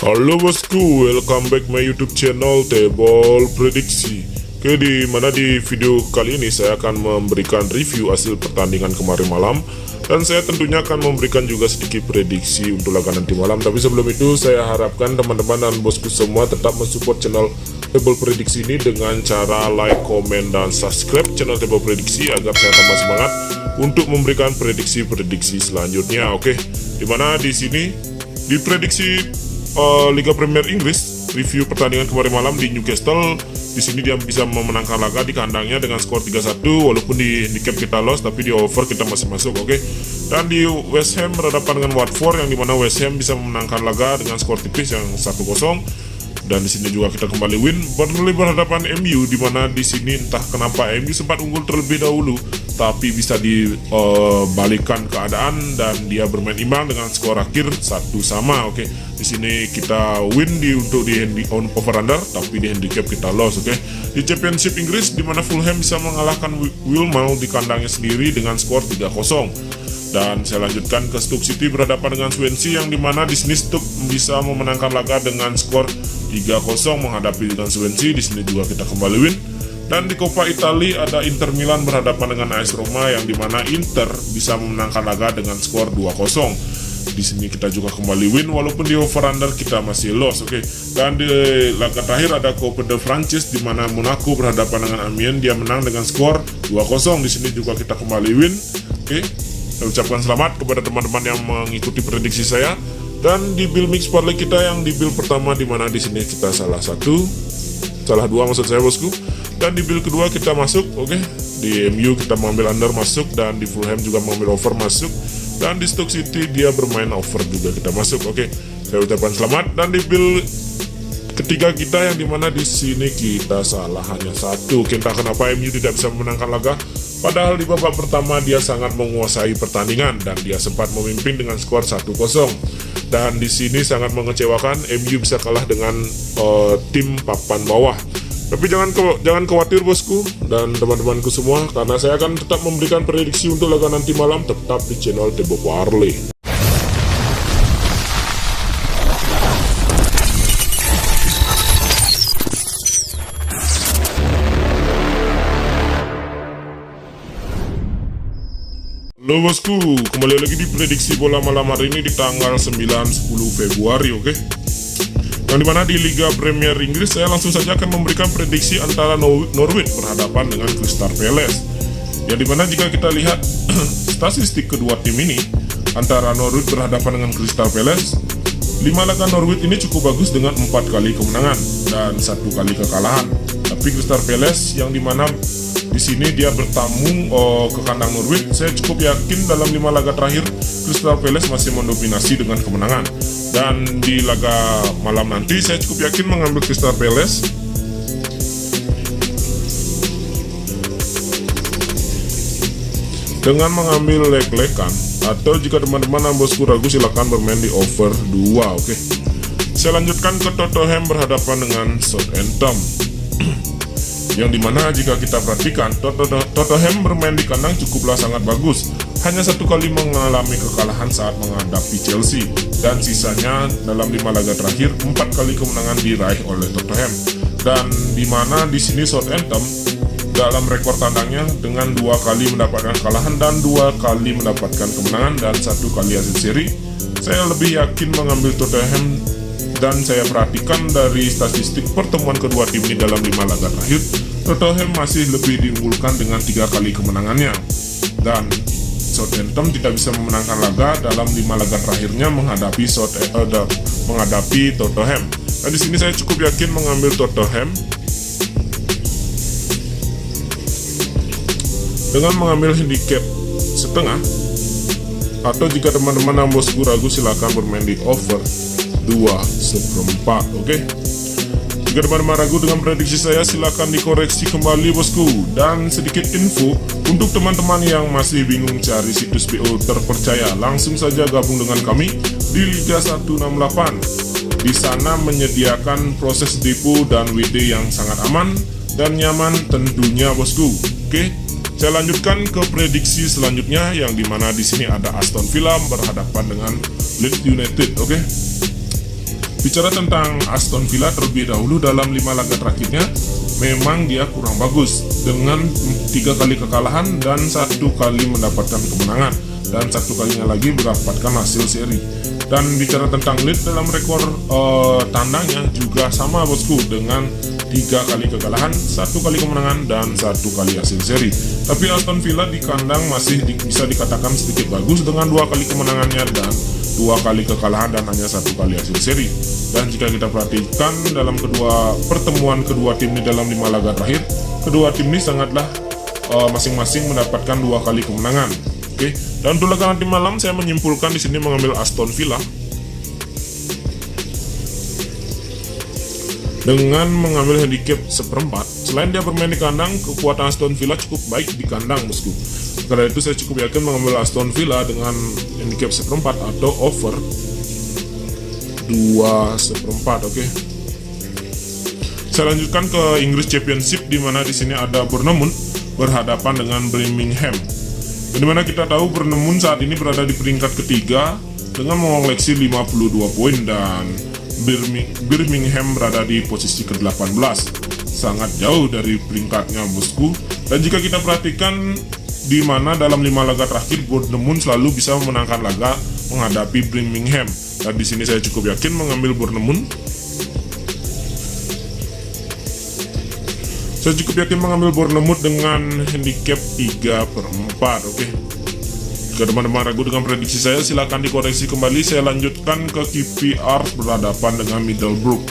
Halo bosku, welcome back my YouTube channel Table Prediksi. Oke, di video kali ini saya akan memberikan review hasil pertandingan kemarin malam, dan saya tentunya akan memberikan juga sedikit prediksi untuk laga nanti malam. Tapi sebelum itu saya harapkan teman-teman dan bosku semua tetap mensupport channel Table Prediksi ini dengan cara like, komen, dan subscribe channel Table Prediksi agar saya tambah semangat untuk memberikan prediksi-prediksi selanjutnya. Oke, dimana di sini di prediksi Liga Premier Inggris, review pertandingan kemarin malam di Newcastle. Di sini dia bisa memenangkan laga di kandangnya dengan skor 3-1, walaupun di handicap kita loss, tapi di over kita masih masuk. Oke. Dan di West Ham berhadapan dengan Watford, yang dimana West Ham bisa memenangkan laga dengan skor tipis yang 1-0. Dan di sini juga kita kembali win. Burnley berhadapan MU, di mana di sini entah kenapa MU sempat unggul terlebih dahulu, tapi bisa dibalikan keadaan dan dia bermain imbang dengan skor akhir 1-1. Oke, di sini kita win untuk di over under, tapi di handicap kita loss. Oke, di Championship Inggris, di mana Fulham bisa mengalahkan Willmouth di kandangnya sendiri dengan skor 3-0. Dan saya lanjutkan ke Stoke City berhadapan dengan Swansea, yang dimana di sini Stoke bisa memenangkan laga dengan skor 3-0 menghadapi dengan Swansea. Di sini juga kita kembali win. Dan di Coppa Italia ada Inter Milan berhadapan dengan AS Roma, yang dimana Inter bisa memenangkan laga dengan skor 2-0. Di sini kita juga kembali win, walaupun di over under kita masih loss. Oke. Dan di laga terakhir ada Coupe de France, di mana Monaco berhadapan dengan Amiens, dia menang dengan skor 2-0. Di sini juga kita kembali win. Oke. Saya ucapkan selamat kepada teman-teman yang mengikuti prediksi saya. Dan di build mix parlay kita, yang di build pertama, di mana di sini kita salah dua maksud saya bosku. Dan di build kedua kita masuk. Oke. Di MU kita mengambil under masuk, dan di Fulham juga mengambil over masuk. Dan di Stoke City dia bermain over juga kita masuk. Oke, saya ucapkan selamat. Dan di build ketiga kita, yang dimana di sini kita salah hanya satu. Entah kenapa MU tidak bisa memenangkan laga, padahal di babak pertama dia sangat menguasai pertandingan dan dia sempat memimpin dengan skor 1-0. Dan di sini sangat mengecewakan, MU bisa kalah dengan tim papan bawah. Tapi jangan khawatir bosku dan teman-temanku semua, karena saya akan tetap memberikan prediksi untuk laga nanti malam tetap di channel Table Parlay. Halo bosku, kembali lagi di prediksi bola malam hari ini di tanggal 9-10 Februari. Oke, yang dimana di Liga Premier Inggris saya langsung saja akan memberikan prediksi antara Norwich berhadapan dengan Crystal Palace. Yang dimana jika kita lihat statistik kedua tim ini, antara Norwich berhadapan dengan Crystal Palace, 5 laga Norwich ini cukup bagus dengan 4 kali kemenangan dan 1 kali kekalahan. Tapi Crystal Palace, yang dimana di sini dia bertamu ke kandang Norwich, saya cukup yakin dalam 5 laga terakhir Crystal Palace masih mendominasi dengan kemenangan. Dan di laga malam nanti saya cukup yakin mengambil Crystal Palace dengan mengambil leg-legan, atau jika teman-teman dan bosku ragu silahkan bermain di over 2. Oke. Saya lanjutkan ke Tottenham berhadapan dengan Southampton. Yang dimana jika kita perhatikan, Tottenham bermain di kandang cukuplah sangat bagus. Hanya 1 kali mengalami kekalahan saat menghadapi Chelsea, dan sisanya dalam 5 laga terakhir 4 kali kemenangan diraih oleh Tottenham. Dan dimana di sini Southampton dalam rekor tandangnya dengan 2 kali mendapatkan kekalahan dan 2 kali mendapatkan kemenangan dan 1 kali hasil seri, saya lebih yakin mengambil Tottenham. Dan saya perhatikan dari statistik pertemuan kedua tim ini dalam 5 laga terakhir, Tottenham masih lebih diunggulkan dengan 3 kali kemenangannya. Dan Southampton tidak bisa memenangkan laga dalam 5 laga terakhirnya menghadapi Tottenham. Dan di sini saya cukup yakin mengambil Tottenham dengan mengambil handicap setengah, atau jika teman-teman dan bosku ragu silahkan bermain di over 2/4. Oke. Jika teman-teman ragu dengan prediksi saya, silahkan dikoreksi kembali bosku. Dan sedikit info untuk teman-teman yang masih bingung cari situs BO terpercaya, langsung saja gabung dengan kami di Liga 168. Di sana menyediakan proses depo dan WD yang sangat aman dan nyaman tentunya bosku. Oke. Saya lanjutkan ke prediksi selanjutnya, yang dimana di sini ada Aston Villa berhadapan dengan Leeds United. Oke. Bicara tentang Aston Villa terlebih dahulu, dalam 5 laga terakhirnya memang dia kurang bagus dengan 3 kali kekalahan dan 1 kali mendapatkan kemenangan, dan 1 kalinya lagi mendapatkan hasil seri. Dan bicara tentang lead, dalam rekor tandangnya juga sama bosku, dengan 3 kali kekalahan, 1 kali kemenangan, dan 1 kali hasil seri. Tapi Aston Villa di kandang masih bisa dikatakan sedikit bagus dengan 2 kali kemenangannya dan 2 kali kekalahan dan hanya 1 kali hasil seri. Dan jika kita perhatikan dalam pertemuan kedua tim ini dalam 5 laga terakhir, kedua tim ini sangatlah masing-masing mendapatkan 2 kali kemenangan. Oke, dan untuk laga nanti malam saya menyimpulkan di sini mengambil Aston Villa dengan mengambil handicap 1/4. Selain dia bermain di kandang, kekuatan Aston Villa cukup baik di kandang bosku. Karena itu saya cukup yakin mengambil Aston Villa dengan handicap 1/4 atau over 2/4. Oke. Saya lanjutkan ke Inggris Championship, di mana di sini ada Bournemouth berhadapan dengan Birmingham. Di mana kita tahu Bournemouth saat ini berada di peringkat ketiga dengan mengoleksi 52 poin, dan Birmingham berada di posisi ke-18, sangat jauh dari peringkatnya bosku. Dan jika kita perhatikan, di mana dalam 5 laga terakhir Bournemouth selalu bisa memenangkan laga menghadapi Birmingham. Dan di sini saya cukup yakin mengambil Bournemouth. Saya cukup yakin mengambil Bournemouth dengan handicap 3/4. Oke. Jika teman-teman ragu dengan prediksi saya, silahkan dikoreksi kembali. Saya lanjutkan ke QPR berhadapan dengan Middlesbrough,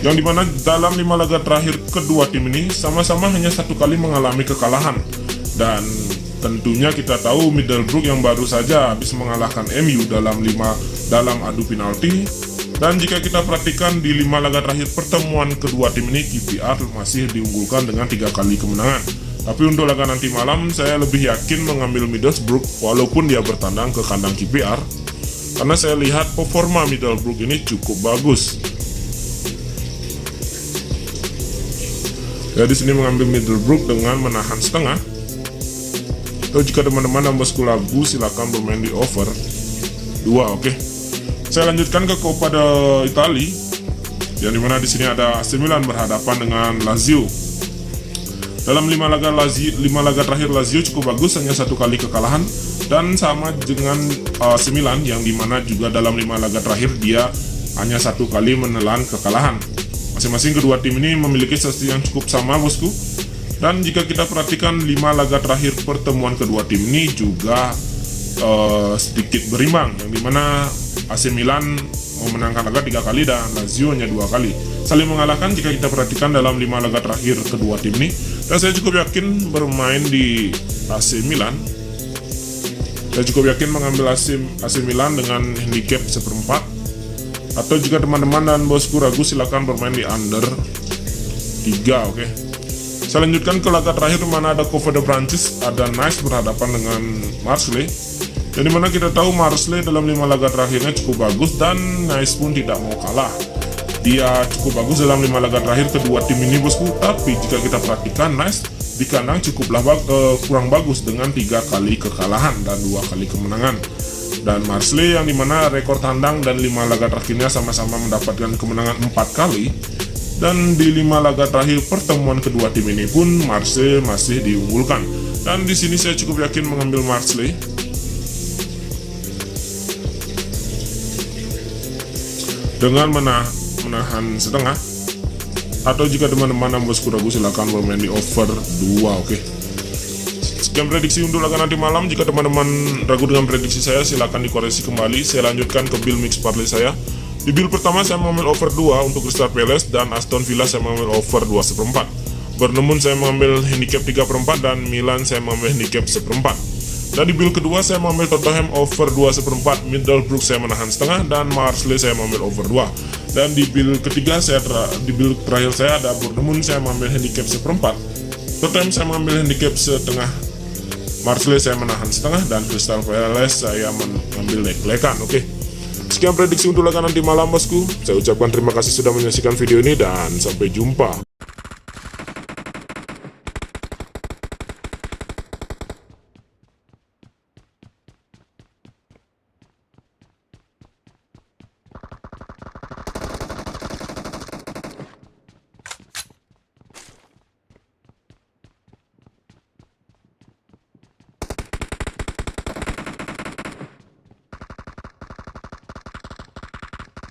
yang dimana dalam 5 laga terakhir kedua tim ini sama-sama hanya 1 kali mengalami kekalahan. Dan tentunya kita tahu Middlesbrough yang baru saja habis mengalahkan MU dalam adu penalti. Dan jika kita perhatikan di 5 laga terakhir pertemuan kedua tim ini, QPR masih diunggulkan dengan 3 kali kemenangan. Tapi untuk laga nanti malam saya lebih yakin mengambil Middlesbrough walaupun dia bertandang ke kandang QPR, karena saya lihat performa Middlesbrough ini cukup bagus. Jadi sini mengambil Middlesbrough dengan menahan setengah. Atau jika teman-teman dan bosku lagu, silakan bermain di over 2. Oke. Saya lanjutkan ke Coppa Italia, yang dimana di sini ada AC Milan berhadapan dengan Lazio. Dalam 5 laga terakhir Lazio cukup bagus, hanya 1 kali kekalahan, dan sama dengan AC Milan yang dimana juga dalam 5 laga terakhir dia hanya 1 kali menelan kekalahan. Masing-masing kedua tim ini memiliki strategi yang cukup sama bosku. Dan jika kita perhatikan 5 laga terakhir pertemuan kedua tim ini juga sedikit berimbang, yang dimana AC Milan memenangkan laga 3 kali dan Lazio hanya 2 kali. Saling mengalahkan jika kita perhatikan dalam 5 laga terakhir kedua tim ini. Dan saya cukup yakin bermain di AC Milan. Saya cukup yakin mengambil AC Milan dengan handicap 1/4. Atau jika teman-teman dan bosku ragu, silakan bermain di under 3. Oke. Saya lanjutkan ke laga terakhir, mana ada Coupe de France, ada Nice berhadapan dengan Marseille. Yang dimana kita tahu Marseille dalam 5 laga terakhirnya cukup bagus, dan Nice pun tidak mau kalah. Dia cukup bagus dalam 5 laga terakhir kedua tim ini bosku. Tapi jika kita perhatikan, Nice di kandang cukuplah kurang bagus dengan 3 kali kekalahan dan 2 kali kemenangan. Dan Marseille yang dimana rekor tandang dan 5 laga terakhirnya sama-sama mendapatkan kemenangan 4 kali. Dan di 5 laga terakhir pertemuan kedua tim ini pun Marseille masih diunggulkan. Dan di sini saya cukup yakin mengambil Marseille dengan menahan setengah. Atau jika teman-teman dan bosku ragu, silakan bermain di over 2. Oke. Sekian prediksi untuk laga nanti malam. Jika teman-teman ragu dengan prediksi saya, silakan dikoreksi kembali. Saya lanjutkan ke build mix parlay saya. Di build pertama saya mengambil over 2 untuk Crystal Palace, dan Aston Villa saya mengambil over 2/4. Bournemouth saya mengambil handicap 3/4, dan Milan saya mengambil handicap 1/4. Dan di build kedua saya mengambil Tottenham over 2/4, Middlesbrough saya menahan setengah, dan Marseille saya mengambil over 2. Dan di build ketiga di build terakhir saya ada Bournemouth saya mengambil handicap 1/4, Tottenham saya mengambil handicap setengah, Marseille saya menahan setengah, dan Crystal Palace saya mengambil leg-legan. Oke. Sekian prediksi untuk laga nanti malam bosku. Saya ucapkan terima kasih sudah menyaksikan video ini, dan sampai jumpa.